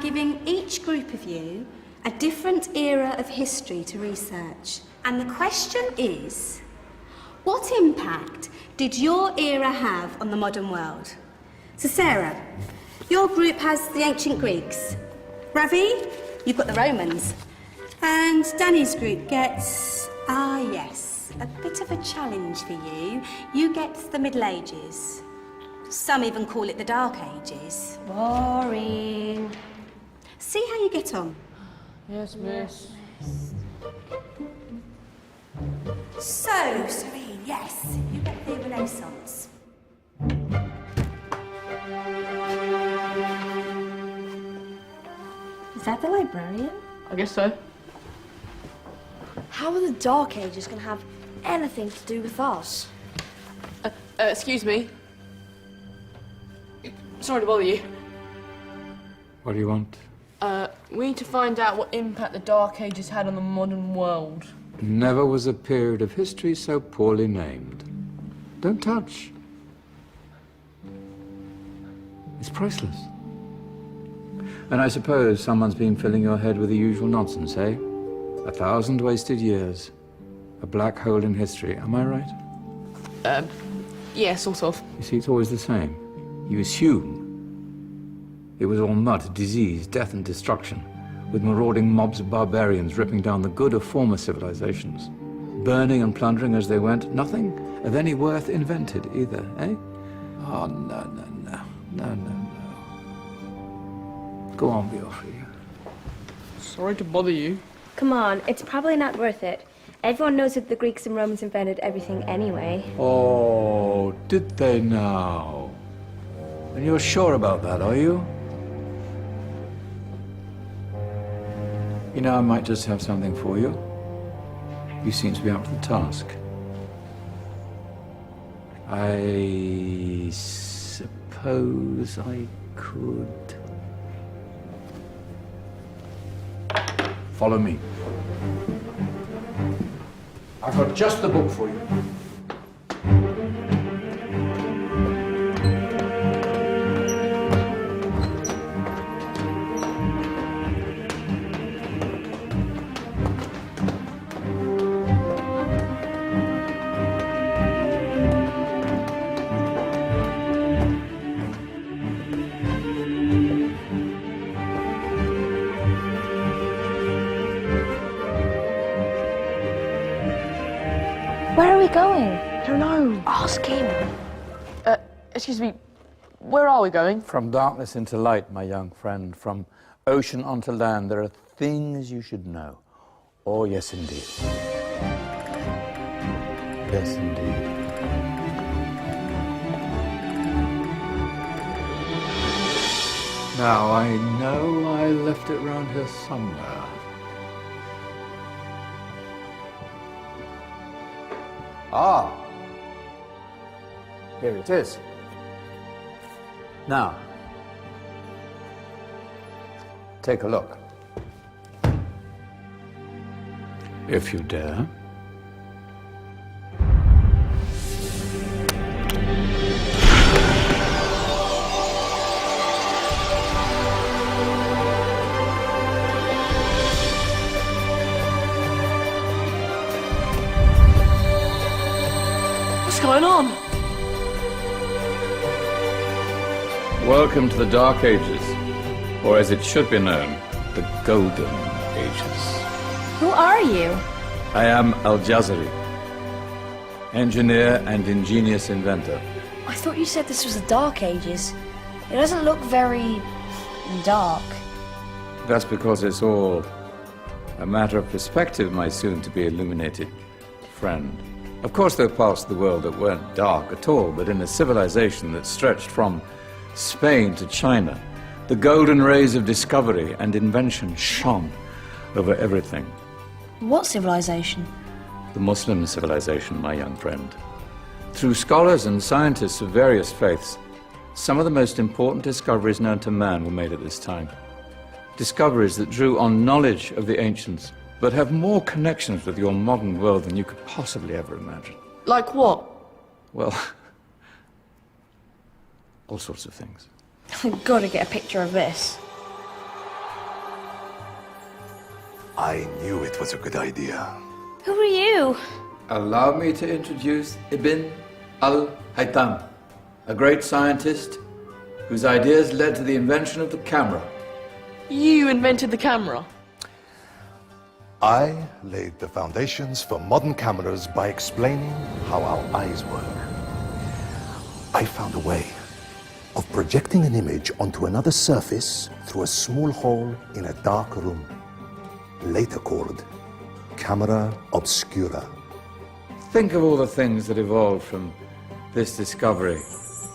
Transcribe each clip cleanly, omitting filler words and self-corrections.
giving each group of you a different era of history to research. And the question is, what impact did your era have on the modern world? So Sarah, your group has the ancient Greeks. Ravi, you've got the Romans. And Danny's group gets, yes, a bit of a challenge for you. You get the Middle Ages. Some even call it the Dark Ages. Boring. See how you get on. Yes, miss. So, Serene, yes, you get the Renaissance. Is that the librarian? I guess so. How are the Dark Ages going to have anything to do with us? Excuse me. Sorry to bother you. What do you want? We need to find out what impact the Dark Ages had on the modern world. Never was a period of history so poorly named. Don't touch. It's priceless. And I suppose someone's been filling your head with the usual nonsense, eh? 1,000 wasted years. A black hole in history, am I right? Yeah, sort of. You see, it's always the same. You assume it was all mud, disease, death and destruction, with marauding mobs of barbarians ripping down the good of former civilizations, burning and plundering as they went, nothing of any worth invented either, eh? Oh, no. Go on, Beofrey. Sorry to bother you. Come on, it's probably not worth it. Everyone knows that the Greeks and Romans invented everything anyway. Oh, did they now? And you're sure about that, are you? You know, I might just have something for you. You seem to be up to the task. I suppose I could... Follow me. I've got just the book for you. Where are we going? I don't know. Ask him. Excuse me. Where are we going? From darkness into light, my young friend. From ocean onto land, there are things you should know. Oh, yes, indeed. Yes, indeed. Now, I know I left it round here somewhere. Ah, here it is. Now, take a look. If you dare. What's going on? Welcome to the Dark Ages, or as it should be known, the Golden Ages. Who are you? I am Al-Jazari, engineer and ingenious inventor. I thought you said this was the Dark Ages. It doesn't look very... dark. That's because it's all a matter of perspective, my soon-to-be illuminated friend. Of course, there are parts of the world that weren't dark at all, but in a civilization that stretched from Spain to China, the golden rays of discovery and invention shone over everything. What civilization? The Muslim civilization, my young friend. Through scholars and scientists of various faiths, some of the most important discoveries known to man were made at this time. Discoveries that drew on knowledge of the ancients, but have more connections with your modern world than you could possibly ever imagine. Like what? Well, all sorts of things. I've got to get a picture of this. I knew it was a good idea. Who are you? Allow me to introduce Ibn al-Haytham, a great scientist whose ideas led to the invention of the camera. You invented the camera. I laid the foundations for modern cameras by explaining how our eyes work. I found a way of projecting an image onto another surface through a small hole in a dark room, later called camera obscura. Think of all the things that evolved from this discovery.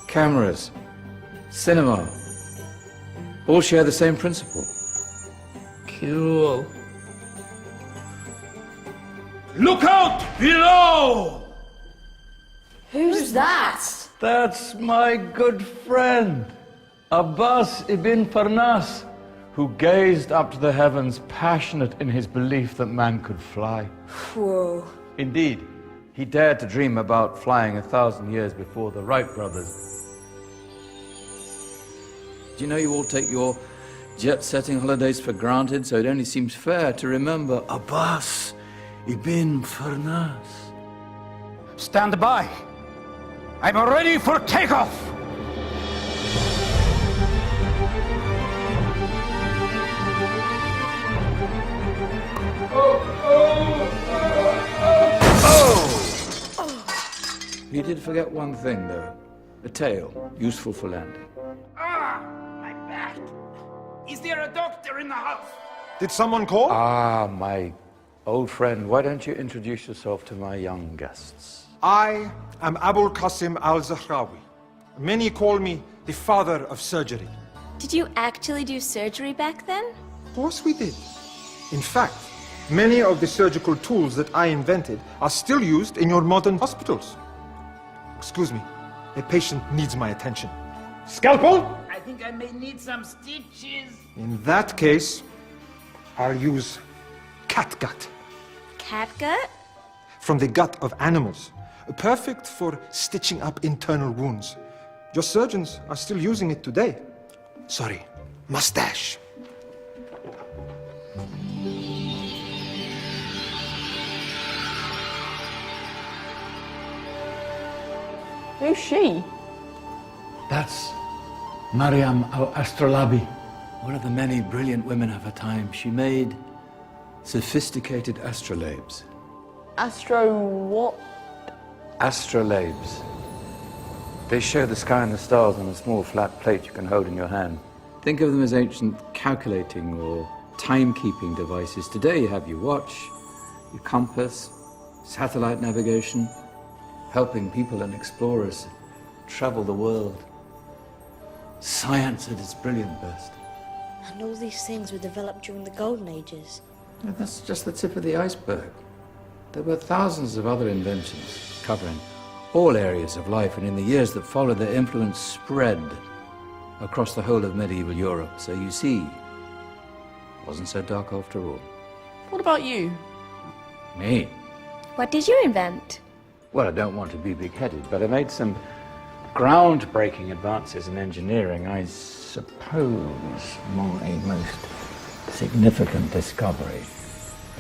Cameras, cinema, all share the same principle. Cool. Look out below! Who's that? That's my good friend, Abbas ibn Farnas, who gazed up to the heavens, passionate in his belief that man could fly. Whoa. Indeed, he dared to dream about flying 1,000 years before the Wright brothers. Do you know you all take your jet-setting holidays for granted, so it only seems fair to remember Abbas ibn Farnas? Stand by. I'm ready for takeoff. You did forget one thing, though. A tail, useful for landing. My back. Is there a doctor in the house? Did someone call? Ah, my old friend, why don't you introduce yourself to my young guests? I am Abul Qasim al-Zahrawi. Many call me the father of surgery. Did you actually do surgery back then? Of course we did. In fact, many of the surgical tools that I invented are still used in your modern hospitals. Excuse me, a patient needs my attention. Scalpel? I think I may need some stitches. In that case, I'll use catgut Catgut? from the gut of animals. Perfect for stitching up internal wounds. Your surgeons are still using it today. Sorry, mustache. Who's she? That's Mariam al-Astrolabi. One of the many brilliant women of her time, she made sophisticated astrolabes. Astro what? Astrolabes. They show the sky and the stars on a small flat plate you can hold in your hand. Think of them as ancient calculating or timekeeping devices. Today you have your watch, your compass, satellite navigation, helping people and explorers travel the world. Science at its brilliant best. And all these things were developed during the Golden Ages. And that's just the tip of the iceberg. There were thousands of other inventions covering all areas of life, and in the years that followed, their influence spread across the whole of medieval Europe. So you see, it wasn't so dark after all. What about you? Me? What did you invent? Well, I don't want to be big-headed, but I made some groundbreaking advances in engineering. I suppose my most significant discovery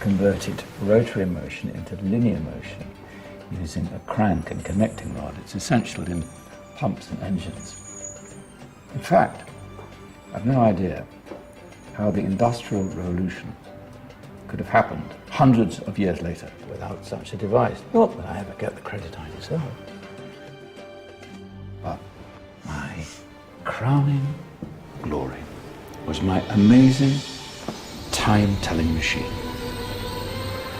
converted rotary motion into linear motion using a crank and connecting rod. It's essential in pumps and engines. In fact, I've no idea how the Industrial Revolution could have happened hundreds of years later without such a device. Not that I ever get the credit I deserve. But my crowning glory was my amazing time-telling machine.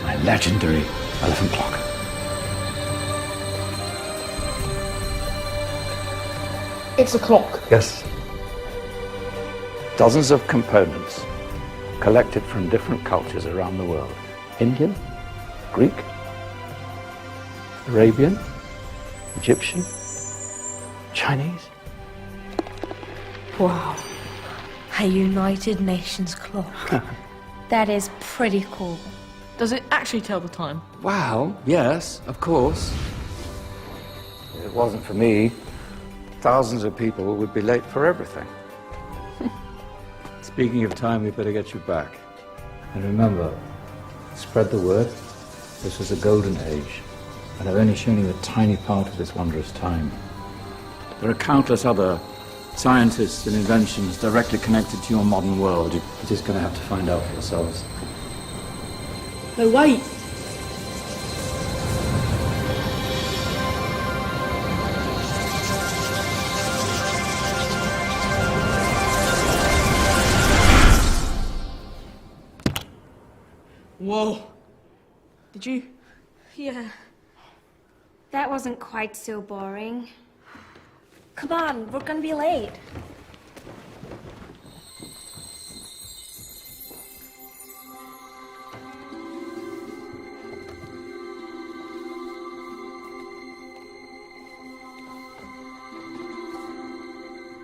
My legendary elephant clock. It's a clock. Yes. Dozens of components collected from different cultures around the world. Indian, Greek, Arabian, Egyptian, Chinese. Wow. A United Nations clock. That is pretty cool. Does it actually tell the time? Wow, yes, of course. If it wasn't for me, thousands of people would be late for everything. Speaking of time, we better get you back. And remember, Spread the word. This was a golden age, and I've only shown you a tiny part of this wondrous time. There are countless other scientists and inventions directly connected to your modern world. You're just going to have to find out for yourselves. No, wait. Whoa. Did you? Yeah. That wasn't quite so boring. Come on, we're gonna be late.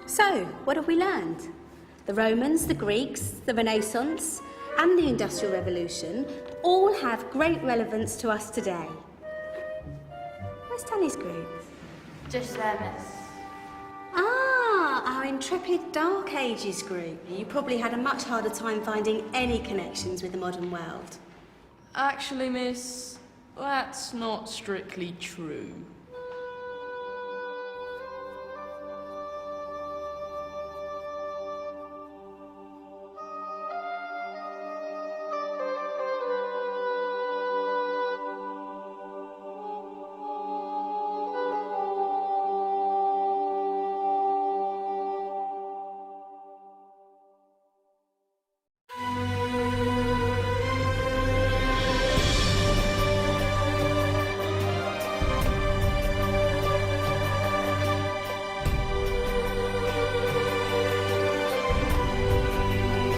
So, what have we learned? The Romans, the Greeks, the Renaissance, and the Industrial Revolution all have great relevance to us today. Where's Danny's group? Just there, miss. Ah, our intrepid Dark Ages group. You probably had a much harder time finding any connections with the modern world. Actually, miss, that's not strictly true.